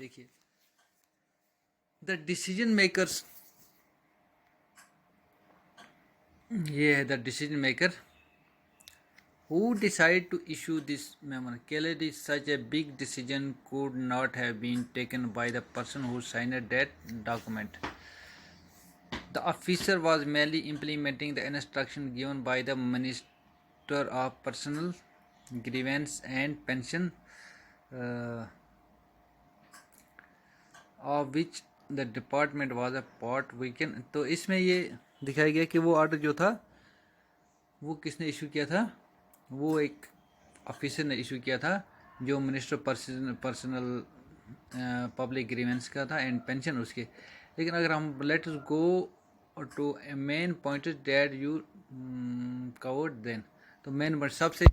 देखिए, the decision makers, ये है the decision maker who decide to issue this memo. Clearly, such a big decision could not have been taken by the person who signed that document. The officer was merely implementing the instruction given by the Minister of Personal Grievance and Pension, uh, of which the department was a part. We can, तो इसमें ये दिखाया गया कि वो order जो था वो किसने इशू किया था, वो एक ऑफिसर ने इशू किया था जो मिनिस्टर पर्सनल पब्लिक ग्रीवेंस का था एंड पेंशन उसके। लेकिन अगर हम let us go to main point that you covered then, तो मेन सबसे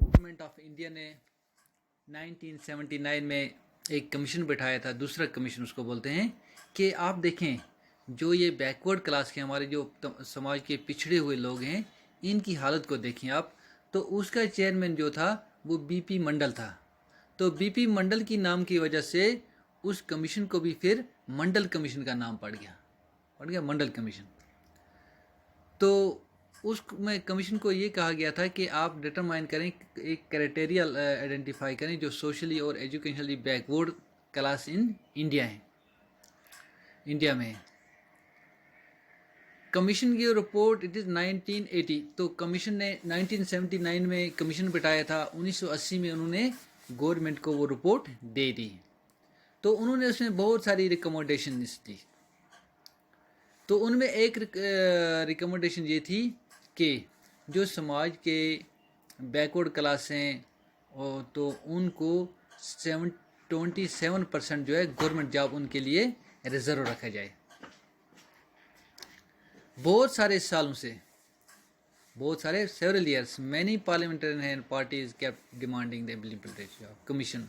गवर्नमेंट ऑफ इंडिया ने 1979 में एक कमीशन बिठाया था, दूसरा कमीशन उसको बोलते हैं, कि आप देखें जो ये बैकवर्ड क्लास के हमारे जो समाज के पिछड़े हुए लोग हैं इनकी हालत को देखें आप। तो उसका चेयरमैन जो था वो बीपी मंडल था। तो बीपी मंडल की नाम की वजह से उस कमीशन को भी फिर मंडल कमीशन का नाम पड़ गया मंडल कमीशन। तो उस में कमीशन को ये कहा गया था कि आप डिटरमाइन करें, एक क्राइटेरिया आइडेंटिफाई करें जो सोशली और educationally backward class in India में है। कमीशन की रिपोर्ट इट इज़ 1980। तो कमीशन ने 1979 में कमीशन बिठाया था, 1980 में उन्होंने गवर्नमेंट को वो रिपोर्ट दे दी। तो उन्होंने उसमें बहुत सारी रिकमेंडेशन दी। तो उनमें एक रिकमेंडेशन ये थी कि जो समाज के बैकवर्ड क्लास हैं और तो उनको 27% जो है गवर्नमेंट जॉब उनके लिए रिजर्व रखा जाए। बहुत सारे सालों से, बहुत सारे several years, many parliamentarian parties kept demanding the implementation of commission.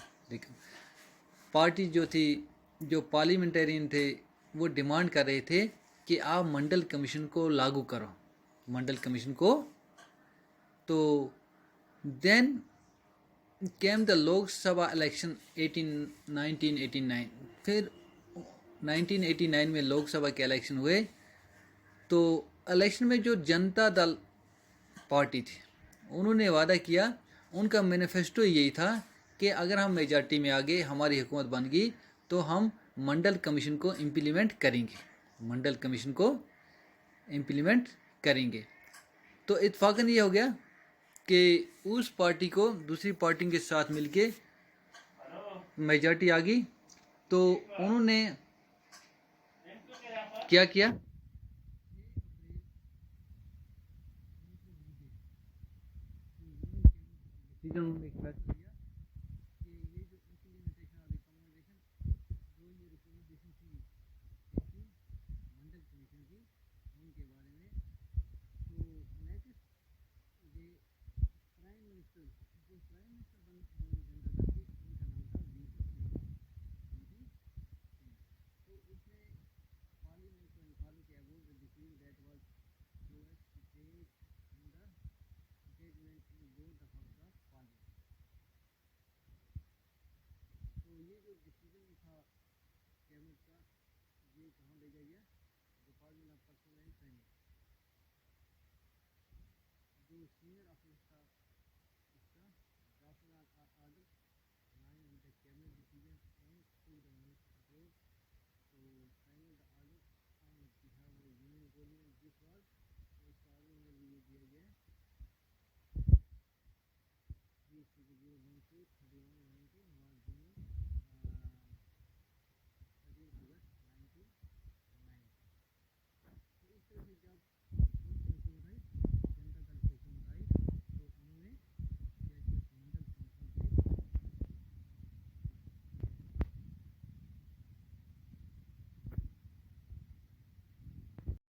Party जो थी, जो पार्लियामेंटेरियन थे, वो डिमांड कर रहे थे कि आप मंडल कमीशन को लागू करो, मंडल कमीशन को। तो then came the Lok Sabha election 1989। फिर 1989 में लोकसभा के इलेक्शन हुए। तो इलेक्शन में जो जनता दल पार्टी थी उन्होंने वादा किया, उनका मैनिफेस्टो यही था कि अगर हम मेजॉरिटी में आ गए, हमारी हुकूमत बन गई, तो हम मंडल कमीशन को इम्प्लीमेंट करेंगे, मंडल कमीशन को इम्प्लीमेंट करेंगे। तो इत्फाकन ये हो गया कि उस पार्टी को दूसरी पार्टी के साथ मिलके मेजॉरिटी आ गई। तो उन्होंने क्या किया, उन्होंने एक फैसला लिया अहमद का ये कहाँ भेजा गया? गोपाल मिला पर्सनल एंड ट्रेनिंग। जो सीनियर ऑफिसर